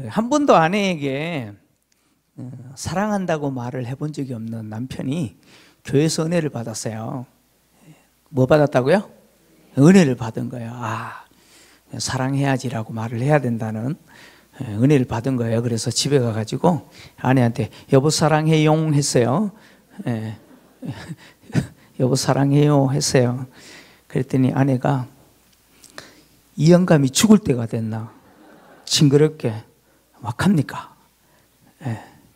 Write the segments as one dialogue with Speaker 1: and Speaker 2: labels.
Speaker 1: 한 번도 아내에게 사랑한다고 말을 해본 적이 없는 남편이 교회에서 은혜를 받았어요. 뭐 받았다고요? 은혜를 받은 거예요. 사랑해야지라고 말을 해야 된다는 은혜를 받은 거예요. 그래서 집에 가가지고 아내한테 여보 사랑해요 했어요. 여보 사랑해요 했어요. 그랬더니 아내가 이 영감이 죽을 때가 됐나 징그럽게 막 합니까?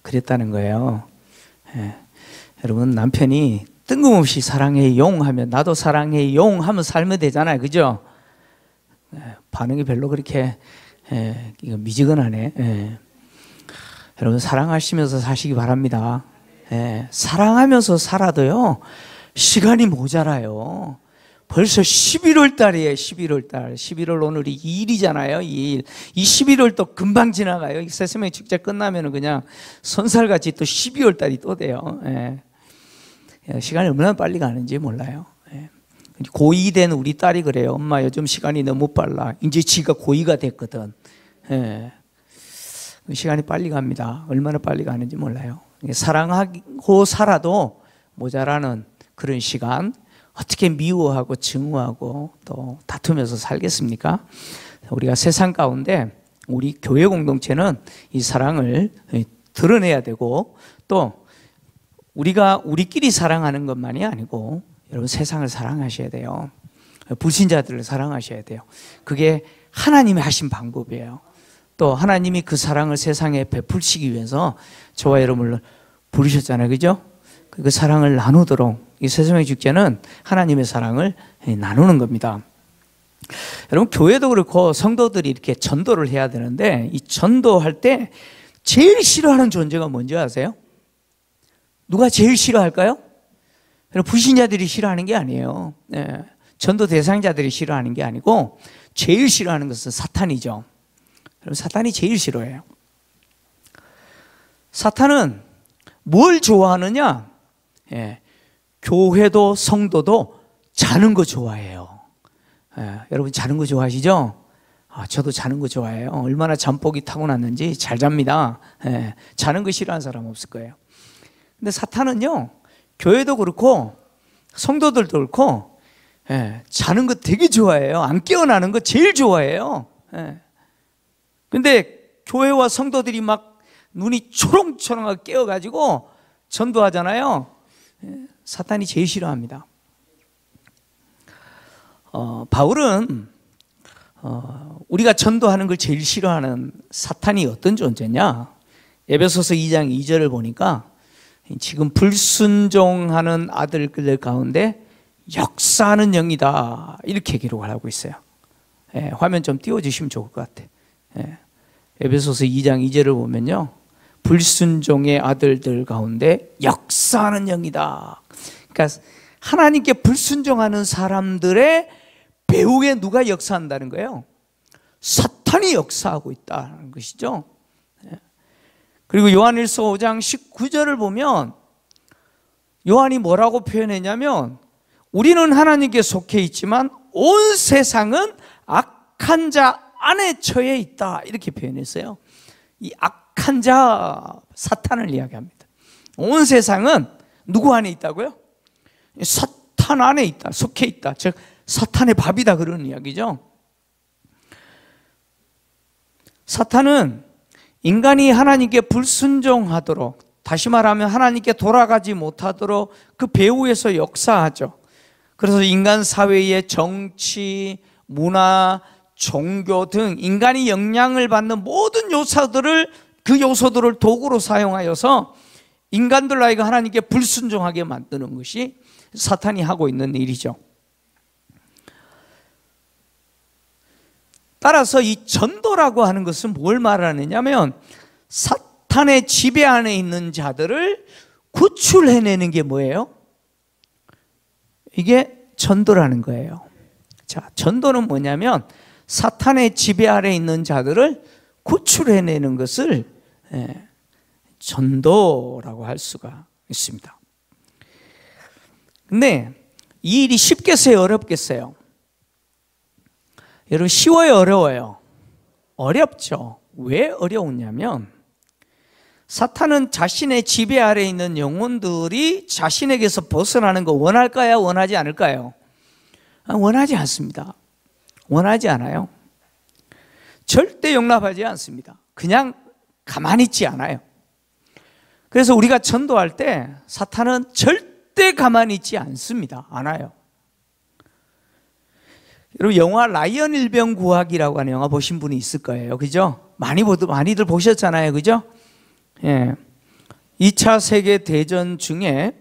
Speaker 1: 그랬다는 거예요. 여러분, 남편이 뜬금없이 사랑해요 하면 나도 사랑해요 하면 살면 되잖아요. 그죠? 반응이 별로 그렇게 미지근하네. 여러분, 사랑하시면서 사시기 바랍니다. 사랑하면서 살아도요 시간이 모자라요. 벌써 11월 달이에요. 11월 달. 11월 오늘이 2일이잖아요. 2일. 이 11월도 금방 지나가요. 이 새세명 축제 끝나면 그냥 선살같이 또 12월 달이 또 돼요. 시간이 얼마나 빨리 가는지 몰라요. 고2 된 우리 딸이 그래요. 엄마 요즘 시간이 너무 빨라. 이제 지가 고2가 됐거든. 시간이 빨리 갑니다. 얼마나 빨리 가는지 몰라요. 사랑하고 살아도 모자라는 그런 시간, 어떻게 미워하고 증오하고 또 다투면서 살겠습니까? 우리가 세상 가운데 우리 교회 공동체는 이 사랑을 드러내야 되고, 또 우리가 우리끼리 사랑하는 것만이 아니고 여러분 세상을 사랑하셔야 돼요. 불신자들을 사랑하셔야 돼요. 그게 하나님이 하신 방법이에요. 또 하나님이 그 사랑을 세상에 베풀시기 위해서 저와 여러분을 부르셨잖아요. 그죠? 그 사랑을 나누도록 이 새세명 축제는 하나님의 사랑을 나누는 겁니다. 여러분, 교회도 그렇고 성도들이 이렇게 전도를 해야 되는데, 이 전도할 때 제일 싫어하는 존재가 뭔지 아세요? 누가 제일 싫어할까요? 여러분, 불신자들이 싫어하는 게 아니에요. 전도 대상자들이 싫어하는 게 아니고 제일 싫어하는 것은 사탄이죠. 여러분, 사탄이 제일 싫어해요. 사탄은 뭘 좋아하느냐? 교회도 성도도 자는 거 좋아해요. 여러분, 자는 거 좋아하시죠? 저도 자는 거 좋아해요. 얼마나 잠복이 타고났는지 잘 잡니다. 자는 거 싫어하는 사람 없을 거예요. 근데 사탄은요, 교회도 그렇고 성도들도 그렇고 자는 거 되게 좋아해요. 안 깨어나는 거 제일 좋아해요. 근데 교회와 성도들이 막 눈이 초롱초롱하게 깨어가지고 전도하잖아요. 사탄이 제일 싫어합니다. 바울은 우리가 전도하는 걸 제일 싫어하는 사탄이 어떤 존재냐? 에베소서 2장 2절을 보니까 지금 불순종하는 아들들 가운데 역사하는 영이다, 이렇게 기록을 하고 있어요. 화면 좀 띄워주시면 좋을 것 같아요. 에베소서 2장 2절을 보면요, 불순종의 아들들 가운데 역사하는 영이다. 그러니까 하나님께 불순종하는 사람들의 배후에 누가 역사한다는 거예요? 사탄이 역사하고 있다는 것이죠. 그리고 요한일서 5장 19절을 보면 요한이 뭐라고 표현했냐면, 우리는 하나님께 속해 있지만 온 세상은 악한 자 안에 처해 있다, 이렇게 표현했어요. 이 악한 자, 사탄을 이야기합니다. 온 세상은 누구 안에 있다고요? 사탄 안에 있다, 속해 있다. 즉 사탄의 밥이다, 그런 이야기죠. 사탄은 인간이 하나님께 불순종하도록, 다시 말하면 하나님께 돌아가지 못하도록 그 배후에서 역사하죠. 그래서 인간 사회의 정치, 문화, 종교 등 인간이 영향을 받는 모든 그 요소들을 도구로 사용하여서 인간들 아이가 하나님께 불순종하게 만드는 것이 사탄이 하고 있는 일이죠. 따라서 이 전도라고 하는 것은 뭘 말하느냐면, 사탄의 지배 안에 있는 자들을 구출해내는 게 뭐예요? 이게 전도라는 거예요. 자, 전도는 뭐냐면 사탄의 지배 아래 있는 자들을 구출해내는 것을 전도라고 할 수가 있습니다. 근데 이 일이 쉽겠어요, 어렵겠어요? 여러분, 쉬워요, 어려워요? 어렵죠. 왜 어려웠냐면 사탄은 자신의 지배 아래에 있는 영혼들이 자신에게서 벗어나는 거 원할까요? 원하지 않을까요? 원하지 않습니다. 원하지 않아요. 절대 용납하지 않습니다. 그냥 가만히 있지 않아요. 그래서 우리가 전도할 때 사탄은 절대 가만히 있지 않습니다. 않아요. 여러분 영화 라이언 일병 구하기라고 하는 영화 보신 분이 있을 거예요. 그죠? 많이들 보셨잖아요. 그죠? 예. 2차 세계대전 중에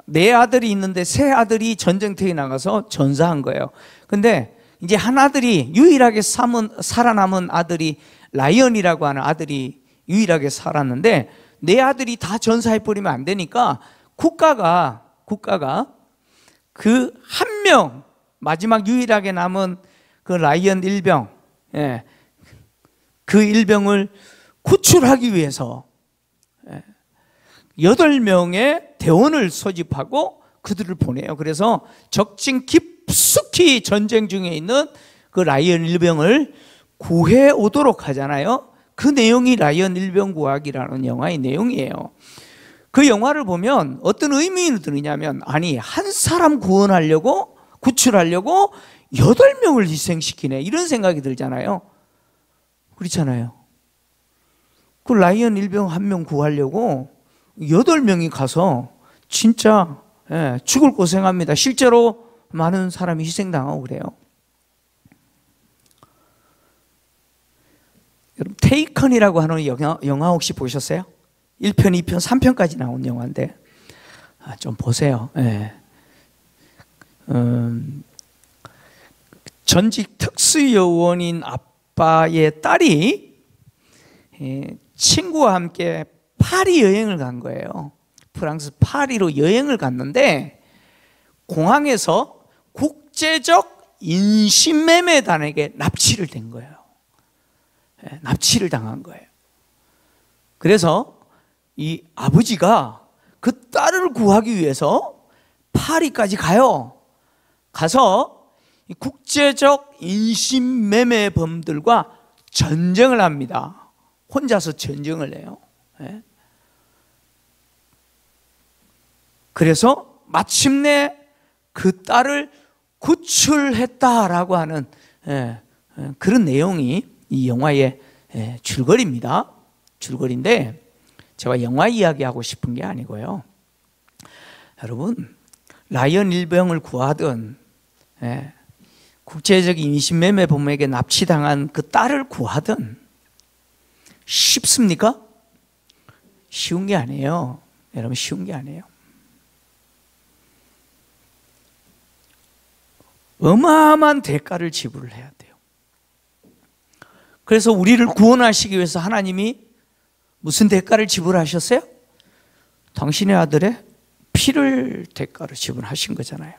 Speaker 1: 네 아들이 있는데 세 아들이 전쟁터에 나가서 전사한 거예요. 근데 이제 한 아들이 유일하게 살아남은 아들이 라이언이라고 하는 아들이 유일하게 살았는데 네 아들이 다 전사해버리면 안 되니까 국가가 그 한 명 마지막 유일하게 남은 그 라이언 일병, 그 일병을 구출하기 위해서 8명의 대원을 소집하고 그들을 보내요. 그래서 적진 깊숙이 전쟁 중에 있는 그 라이언 일병을 구해 오도록 하잖아요. 그 내용이 라이언 일병 구하기라는 영화의 내용이에요. 그 영화를 보면 어떤 의미를 드느냐면, 아니 한 사람 구원하려고 구출하려고 8명을 희생시키네, 이런 생각이 들잖아요. 그렇잖아요. 그 라이언 일병 한 명 구하려고 8명이 가서 진짜 죽을 고생합니다. 실제로 많은 사람이 희생당하고 그래요. 여러분 테이컨이라고 하는 영화 혹시 보셨어요? 1편, 2편, 3편까지 나온 영화인데 좀 보세요. 전직 특수요원인 아빠의 딸이 친구와 함께 파리 여행을 간 거예요. 프랑스 파리로 여행을 갔는데 공항에서 국제적 인신매매단에게 납치를 된 거예요. 납치를 당한 거예요. 그래서 이 아버지가 그 딸을 구하기 위해서 파리까지 가요. 가서 국제적 인신매매범들과 전쟁을 합니다. 혼자서 전쟁을 해요. 그래서 마침내 그 딸을 구출했다라고 하는 그런 내용이 이 영화의 줄거리입니다. 줄거리인데 제가 영화 이야기하고 싶은 게 아니고요. 여러분 라이언 일병을 구하든 국제적 인신매매범에게 납치당한 그 딸을 구하든 쉽습니까? 쉬운 게 아니에요. 여러분 쉬운 게 아니에요. 어마어마한 대가를 지불해야 돼요. 그래서 우리를 구원하시기 위해서 하나님이 무슨 대가를 지불하셨어요? 당신의 아들의 피를 대가로 지불하신 거잖아요.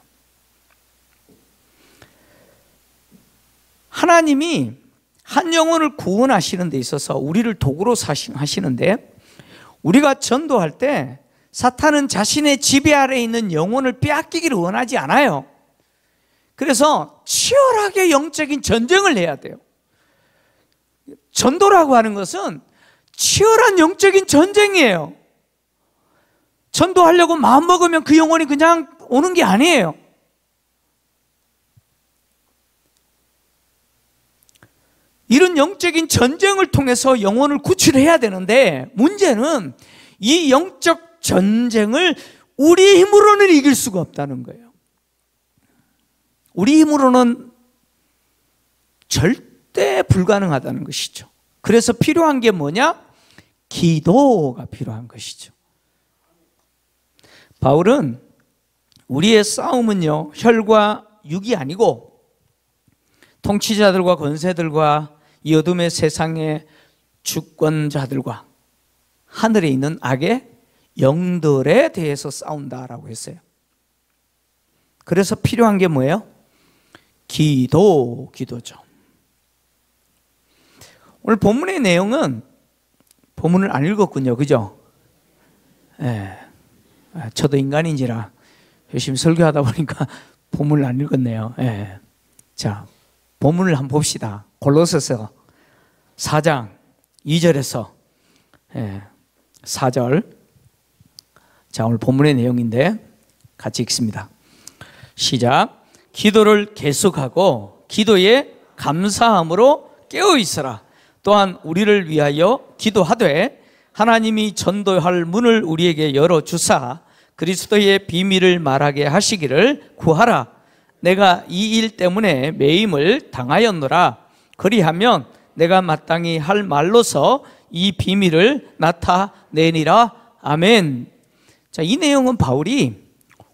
Speaker 1: 하나님이 한 영혼을 구원하시는 데 있어서 우리를 도구로 사용하시는데, 우리가 전도할 때 사탄은 자신의 지배 아래에 있는 영혼을 빼앗기기를 원하지 않아요. 그래서 치열하게 영적인 전쟁을 해야 돼요. 전도라고 하는 것은 치열한 영적인 전쟁이에요. 전도하려고 마음먹으면 그 영혼이 그냥 오는 게 아니에요. 이런 영적인 전쟁을 통해서 영혼을 구출해야 되는데, 문제는 이 영적 전쟁을 우리 힘으로는 이길 수가 없다는 거예요. 우리 힘으로는 절대 불가능하다는 것이죠. 그래서 필요한 게 뭐냐? 기도가 필요한 것이죠. 바울은 우리의 싸움은요, 혈과 육이 아니고 통치자들과 권세들과 이 어둠의 세상의 주권자들과 하늘에 있는 악의 영들에 대해서 싸운다라고 했어요. 그래서 필요한 게 뭐예요? 기도죠. 오늘 본문의 내용은, 본문을 안 읽었군요. 그죠? 저도 인간인지라 열심히 설교하다 보니까 본문을 안 읽었네요. 자, 본문을 한번 봅시다. 골로새서 4장 2절에서 4절. 자, 오늘 본문의 내용인데 같이 읽습니다. 시작. 기도를 계속하고 기도에 감사함으로 깨어 있으라. 또한 우리를 위하여 기도하되 하나님이 전도할 문을 우리에게 열어주사 그리스도의 비밀을 말하게 하시기를 구하라. 내가 이 일 때문에 매임을 당하였노라. 그리하면 내가 마땅히 할 말로서 이 비밀을 나타내니라. 아멘. 자, 이 내용은 바울이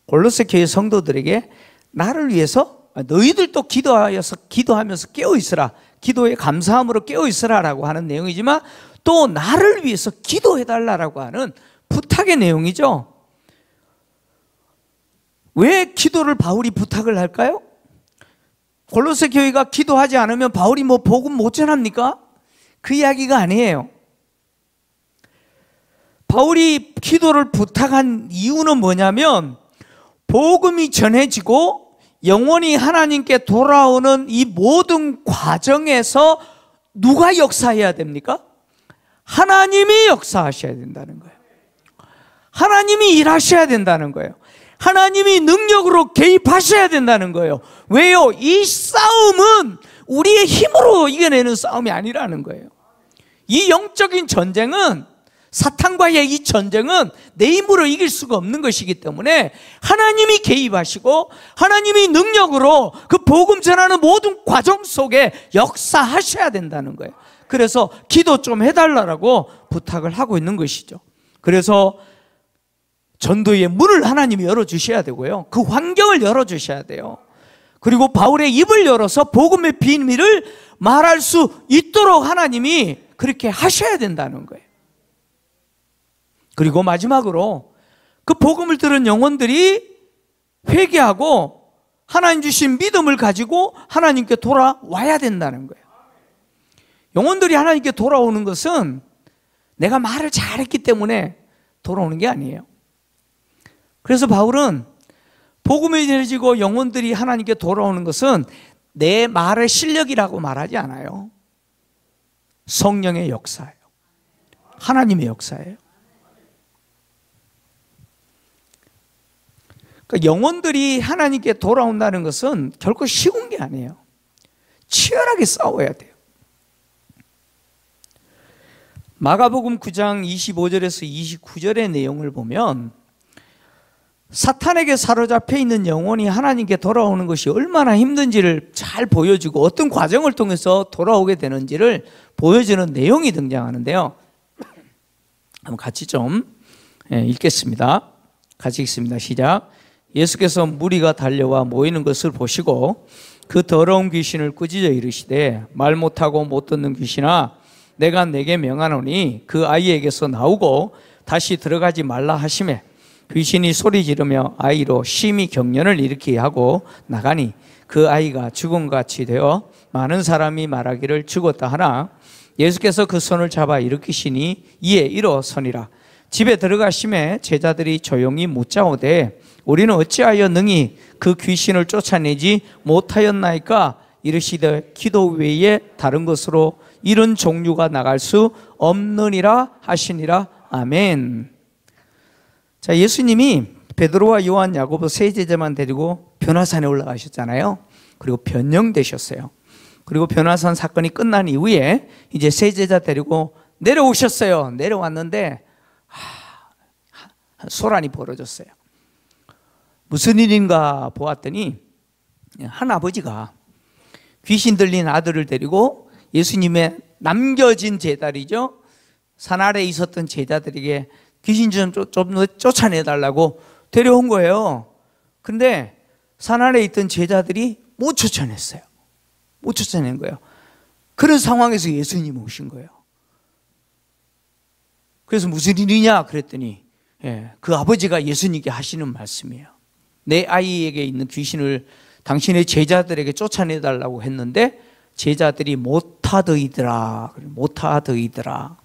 Speaker 1: 골로새 교회 성도들에게 나를 위해서 너희들도 기도하면서 깨어 있으라. 기도에 감사함으로 깨어 있으라라고 하는 내용이지만 또 나를 위해서 기도해 달라라고 하는 부탁의 내용이죠. 왜 기도를 바울이 부탁을 할까요? 골로새 교회가 기도하지 않으면 바울이 뭐 복음 못 전합니까? 그 이야기가 아니에요. 바울이 기도를 부탁한 이유는 뭐냐면 복음이 전해지고 영원히 하나님께 돌아오는 이 모든 과정에서 누가 역사해야 됩니까? 하나님이 역사하셔야 된다는 거예요. 하나님이 일하셔야 된다는 거예요. 하나님이 능력으로 개입하셔야 된다는 거예요. 왜요? 이 싸움은 우리의 힘으로 이겨내는 싸움이 아니라는 거예요. 이 영적인 전쟁은, 사탄과의 이 전쟁은 내 힘으로 이길 수가 없는 것이기 때문에 하나님이 개입하시고 하나님이 능력으로 그 복음 전하는 모든 과정 속에 역사하셔야 된다는 거예요. 그래서 기도 좀 해달라고 부탁을 하고 있는 것이죠. 그래서 전도의 문을 하나님이 열어주셔야 되고요. 그 환경을 열어주셔야 돼요. 그리고 바울의 입을 열어서 복음의 비밀을 말할 수 있도록 하나님이 그렇게 하셔야 된다는 거예요. 그리고 마지막으로 그 복음을 들은 영혼들이 회개하고 하나님 주신 믿음을 가지고 하나님께 돌아와야 된다는 거예요. 영혼들이 하나님께 돌아오는 것은 내가 말을 잘했기 때문에 돌아오는 게 아니에요. 그래서 바울은 복음이 전해지고 영혼들이 하나님께 돌아오는 것은 내 말의 실력이라고 말하지 않아요. 성령의 역사예요. 하나님의 역사예요. 그러니까 영혼들이 하나님께 돌아온다는 것은 결코 쉬운 게 아니에요. 치열하게 싸워야 돼요. 마가복음 9장 25절에서 29절의 내용을 보면 사탄에게 사로잡혀 있는 영혼이 하나님께 돌아오는 것이 얼마나 힘든지를 잘 보여주고 어떤 과정을 통해서 돌아오게 되는지를 보여주는 내용이 등장하는데요. 한번 같이 좀 읽겠습니다. 같이 읽습니다. 시작. 예수께서 무리가 달려와 모이는 것을 보시고 그 더러운 귀신을 꾸짖어 이르시되 말 못하고 못 듣는 귀신아 내가 내게 명하노니 그 아이에게서 나오고 다시 들어가지 말라 하시매 귀신이 소리 지르며 아이로 심히 경련을 일으키게 하고 나가니 그 아이가 죽음같이 되어 많은 사람이 말하기를 죽었다 하나 예수께서 그 손을 잡아 일으키시니 이에 일어서니라. 집에 들어가심에 제자들이 조용히 묻자오되 우리는 어찌하여 능히 그 귀신을 쫓아내지 못하였나이까 이르시되 기도 외에 다른 것으로 이런 종류가 나갈 수 없느니라 하시니라. 아멘. 자, 예수님이 베드로와 요한, 야고보 세 제자만 데리고 변화산에 올라가셨잖아요. 그리고 변형되셨어요. 그리고 변화산 사건이 끝난 이후에 이제 세 제자 데리고 내려오셨어요. 내려왔는데 소란이 벌어졌어요. 무슨 일인가 보았더니 한 아버지가 귀신 들린 아들을 데리고 예수님의 남겨진 제자들이죠. 산 아래에 있었던 제자들에게 귀신 좀 쫓아내달라고 데려온 거예요. 근데 산 아래에 있던 제자들이 못 쫓아냈어요. 못 쫓아낸 거예요. 그런 상황에서 예수님이 오신 거예요. 그래서 무슨 일이냐 그랬더니 그 아버지가 예수님께 하시는 말씀이에요. 내 아이에게 있는 귀신을 당신의 제자들에게 쫓아내달라고 했는데 제자들이 못하더이더라. 못하더이더라.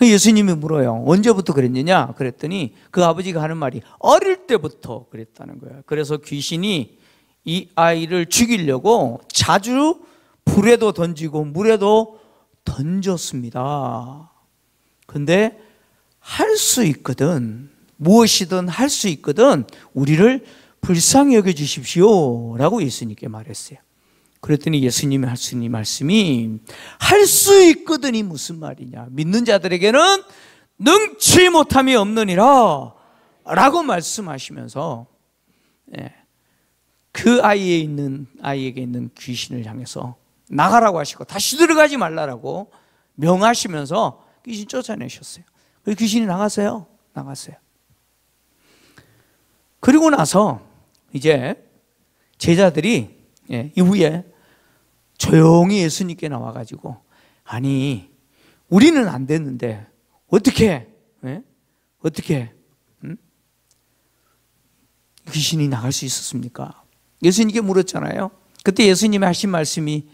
Speaker 1: 예수님이 물어요. 언제부터 그랬느냐? 그랬더니 그 아버지가 하는 말이 어릴 때부터 그랬다는 거예요. 그래서 귀신이 이 아이를 죽이려고 자주 불에도 던지고 물에도 던졌습니다. 근데 할 수 있거든, 무엇이든 할 수 있거든 우리를 불쌍히 여겨주십시오 라고 예수님께 말했어요. 그랬더니 예수님이 하신 말씀이 할 수 있거든이 무슨 말이냐, 믿는 자들에게는 능치 못함이 없느니라 라고 말씀하시면서 그 아이에게 있는 귀신을 향해서 나가라고 하시고 다시 들어가지 말라라고 명하시면서 귀신 쫓아내셨어요. 그 귀신이 나갔어요. 그리고 나서 이제 제자들이 이후에 조용히 예수님께 나와가지고, 아니 우리는 안 됐는데 어떻게 귀신이 나갈 수 있었습니까? 예수님께 물었잖아요. 그때 예수님이 하신 말씀이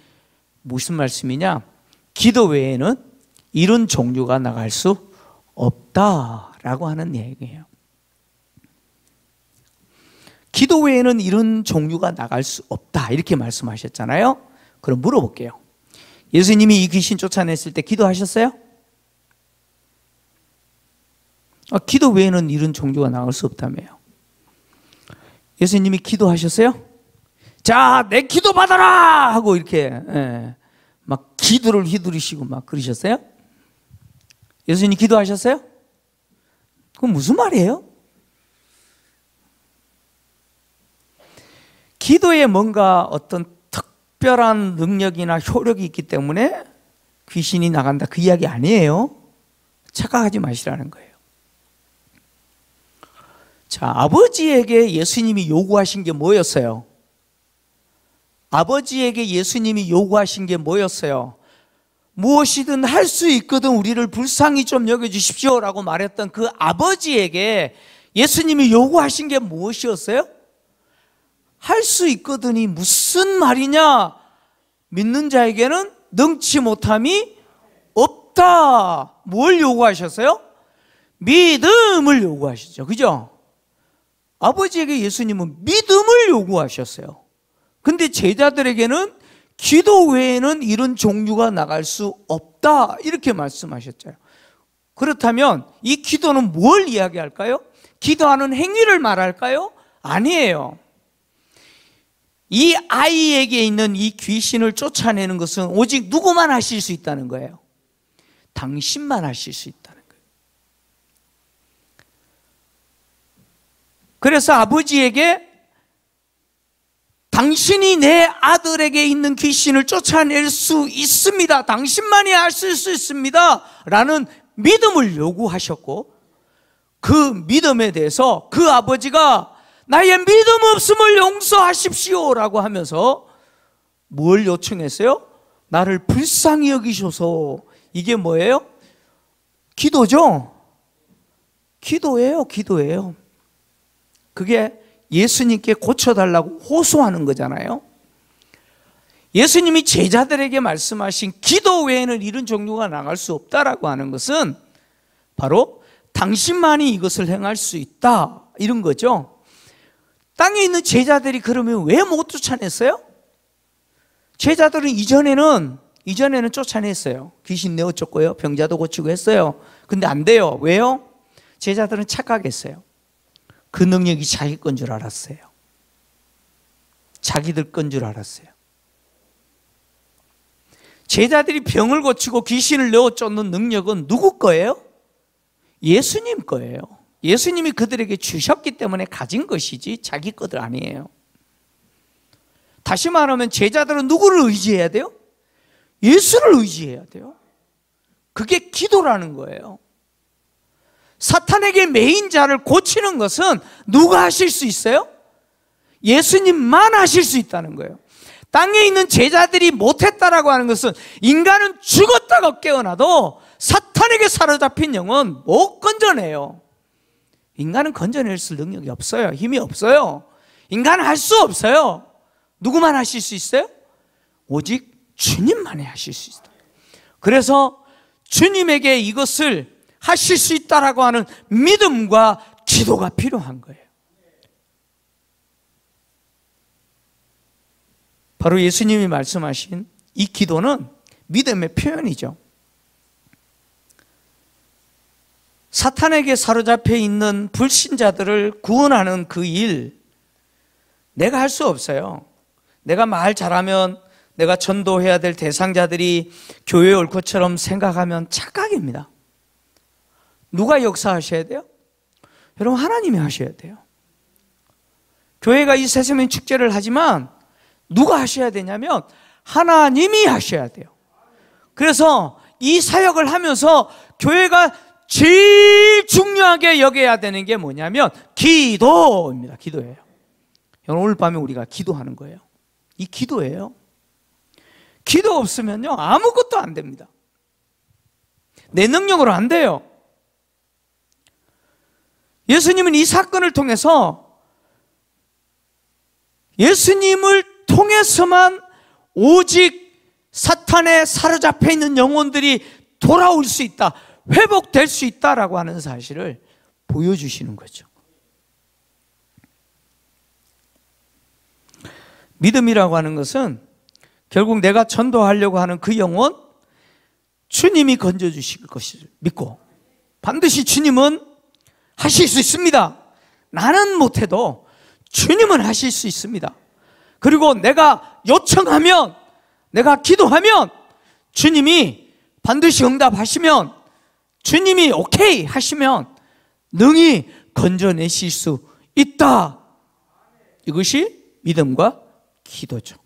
Speaker 1: 무슨 말씀이냐, 기도 외에는 이런 종류가 나갈 수 없다라고 하는 얘기예요. 기도 외에는 이런 종류가 나갈 수 없다 이렇게 말씀하셨잖아요. 그럼 물어볼게요. 예수님이 이 귀신 쫓아냈을 때 기도하셨어요? 기도 외에는 이런 종류가 나갈 수 없다며요. 예수님이 기도하셨어요? 자, 내 기도 받아라 하고 이렇게 막 기도를 휘두르시고 막 그러셨어요? 예수님 기도하셨어요? 그건 무슨 말이에요? 기도에 뭔가 어떤 특별한 능력이나 효력이 있기 때문에 귀신이 나간다 그 이야기 아니에요. 착각하지 마시라는 거예요. 자, 아버지에게 예수님이 요구하신 게 뭐였어요? 아버지에게 예수님이 요구하신 게 뭐였어요? 무엇이든 할 수 있거든 우리를 불쌍히 좀 여겨주십시오 라고 말했던 그 아버지에게 예수님이 요구하신 게 무엇이었어요? 할 수 있거든이 무슨 말이냐? 믿는 자에게는 능치 못함이 없다. 뭘 요구하셨어요? 믿음을 요구하시죠. 그죠? 아버지에게 예수님은 믿음을 요구하셨어요. 근데 제자들에게는 기도 외에는 이런 종류가 나갈 수 없다 이렇게 말씀하셨죠. 그렇다면 이 기도는 뭘 이야기할까요? 기도하는 행위를 말할까요? 아니에요. 이 아이에게 있는 이 귀신을 쫓아내는 것은 오직 누구만 하실 수 있다는 거예요. 당신만 하실 수 있다는 거예요. 그래서 아버지에게 당신이 내 아들에게 있는 귀신을 쫓아낼 수 있습니다, 당신만이 하실 수 있습니다 라는 믿음을 요구하셨고, 그 믿음에 대해서 그 아버지가 나의 믿음 없음을 용서하십시오 라고 하면서 뭘 요청했어요? 나를 불쌍히 여기셔서. 이게 뭐예요? 기도죠. 기도예요. 그게 예수님께 고쳐달라고 호소하는 거잖아요. 예수님이 제자들에게 말씀하신 기도 외에는 이런 종류가 나갈 수 없다라고 하는 것은 바로 당신만이 이것을 행할 수 있다 이런 거죠. 땅에 있는 제자들이 그러면 왜 못 쫓아냈어요? 제자들은 이전에는 쫓아냈어요. 귀신 내어 쫓고요, 병자도 고치고 했어요. 근데 안 돼요. 왜요? 제자들은 착각했어요. 그 능력이 자기 건 줄 알았어요. 자기들 건 줄 알았어요. 제자들이 병을 고치고 귀신을 내어 쫓는 능력은 누구 거예요? 예수님 거예요. 예수님이 그들에게 주셨기 때문에 가진 것이지 자기 것들 아니에요. 다시 말하면 제자들은 누구를 의지해야 돼요? 예수를 의지해야 돼요. 그게 기도라는 거예요. 사탄에게 매인 자를 고치는 것은 누가 하실 수 있어요? 예수님만 하실 수 있다는 거예요. 땅에 있는 제자들이 못했다라고 하는 것은 인간은 죽었다고 깨어나도 사탄에게 사로잡힌 영은 못 건져내요. 인간은 건져낼 수 능력이 없어요. 힘이 없어요. 인간은 할 수 없어요. 누구만 하실 수 있어요? 오직 주님만이 하실 수 있어요. 그래서 주님에게 이것을 하실 수 있다라고 하는 믿음과 기도가 필요한 거예요. 바로 예수님이 말씀하신 이 기도는 믿음의 표현이죠. 사탄에게 사로잡혀 있는 불신자들을 구원하는 그 일, 내가 할 수 없어요. 내가 말 잘하면, 내가 전도해야 될 대상자들이 교회에 올 것처럼 생각하면 착각입니다. 누가 역사하셔야 돼요? 여러분, 하나님이 하셔야 돼요. 교회가 이 새세민 축제를 하지만 누가 하셔야 되냐면 하나님이 하셔야 돼요. 그래서 이 사역을 하면서 교회가 제일 중요하게 여겨야 되는 게 뭐냐면 기도입니다. 기도예요. 오늘 밤에 우리가 기도하는 거예요. 이 기도예요. 기도 없으면요 아무것도 안 됩니다. 내 능력으로 안 돼요. 예수님은 이 사건을 통해서 예수님을 통해서만 오직 사탄에 사로잡혀 있는 영혼들이 돌아올 수 있다, 회복될 수 있다라고 하는 사실을 보여주시는 거죠. 믿음이라고 하는 것은 결국 내가 전도하려고 하는 그 영혼, 주님이 건져주실 것을 믿고 반드시 주님은 하실 수 있습니다. 나는 못해도 주님은 하실 수 있습니다. 그리고 내가 요청하면, 내가 기도하면 주님이 반드시 응답하시면, 주님이 오케이 하시면 능히 건져내실 수 있다. 이것이 믿음과 기도죠.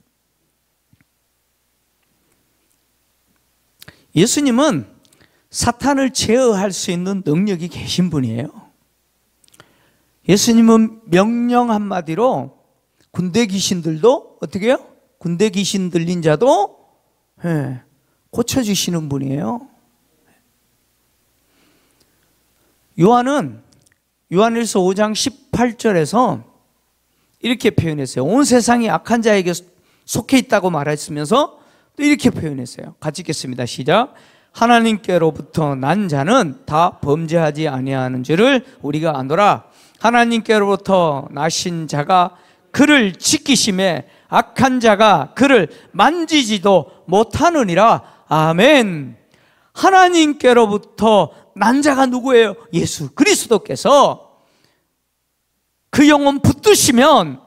Speaker 1: 예수님은 사탄을 제어할 수 있는 능력이 계신 분이에요. 예수님은 명령 한마디로 군대 귀신들도 어떻게 해요? 군대 귀신 들린 자도 고쳐주시는 분이에요. 요한은 요한일서 5장 18절에서 이렇게 표현했어요. 온 세상이 악한 자에게 속해 있다고 말했으면서 또 이렇게 표현했어요. 같이 읽겠습니다. 시작. 하나님께로부터 난 자는 다 범죄하지 아니하는 줄을 우리가 아노라. 하나님께로부터 나신 자가 그를 지키심에 악한 자가 그를 만지지도 못하느니라. 아멘. 하나님께로부터 난 자가 누구예요? 예수 그리스도께서 그 영혼 붙드시면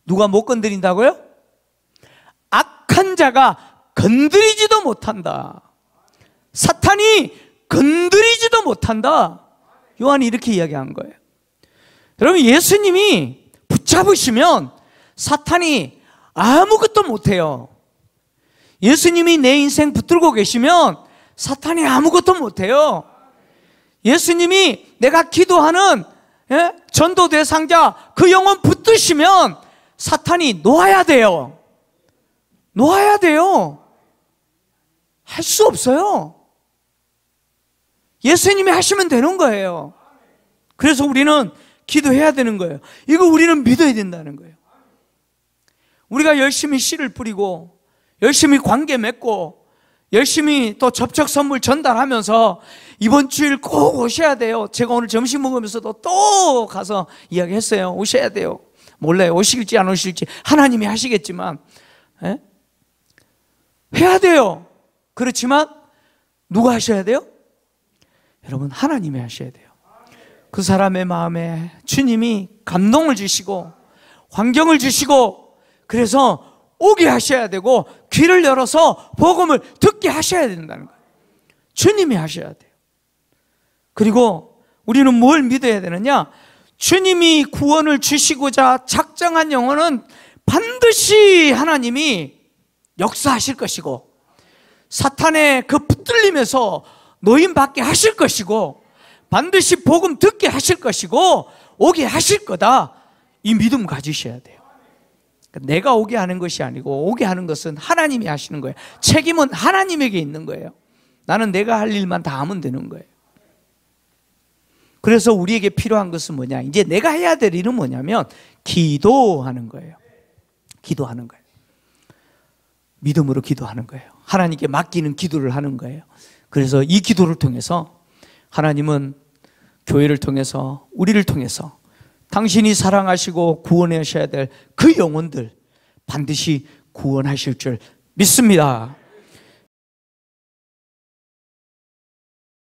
Speaker 1: 누가 못 건드린다고요? 악한 자가 건드리지도 못한다. 사탄이 건드리지도 못한다. 요한이 이렇게 이야기한 거예요. 여러분, 예수님이 붙잡으시면 사탄이 아무것도 못해요. 예수님이 내 인생 붙들고 계시면 사탄이 아무것도 못해요. 예수님이 내가 기도하는 전도 대상자 그 영혼 붙드시면 사탄이 놓아야 돼요. 놓아야 돼요. 할 수 없어요. 예수님이 하시면 되는 거예요. 그래서 우리는 기도해야 되는 거예요. 이거 우리는 믿어야 된다는 거예요. 우리가 열심히 씨를 뿌리고 열심히 관계 맺고 열심히 또 접촉 선물 전달하면서 이번 주일 꼭 오셔야 돼요. 제가 오늘 점심 먹으면서도 또 가서 이야기했어요. 오셔야 돼요. 몰라요. 오실지 안 오실지 하나님이 하시겠지만 해야 돼요. 그렇지만 누가 하셔야 돼요? 여러분, 하나님이 하셔야 돼요. 그 사람의 마음에 주님이 감동을 주시고 환경을 주시고 그래서 오게 하셔야 되고 귀를 열어서 복음을 듣게 하셔야 된다는 거예요. 주님이 하셔야 돼요. 그리고 우리는 뭘 믿어야 되느냐? 주님이 구원을 주시고자 작정한 영혼은 반드시 하나님이 역사하실 것이고 사탄의 그 붙들림에서 노임받게 하실 것이고 반드시 복음 듣게 하실 것이고 오게 하실 거다. 이 믿음 가지셔야 돼요. 내가 오게 하는 것이 아니고 오게 하는 것은 하나님이 하시는 거예요. 책임은 하나님에게 있는 거예요. 나는 내가 할 일만 다 하면 되는 거예요. 그래서 우리에게 필요한 것은 뭐냐? 이제 내가 해야 될 일은 뭐냐면 기도하는 거예요. 기도하는 거예요. 믿음으로 기도하는 거예요. 하나님께 맡기는 기도를 하는 거예요. 그래서 이 기도를 통해서 하나님은 교회를 통해서 우리를 통해서 당신이 사랑하시고 구원하셔야 될 그 영혼들 반드시 구원하실 줄 믿습니다.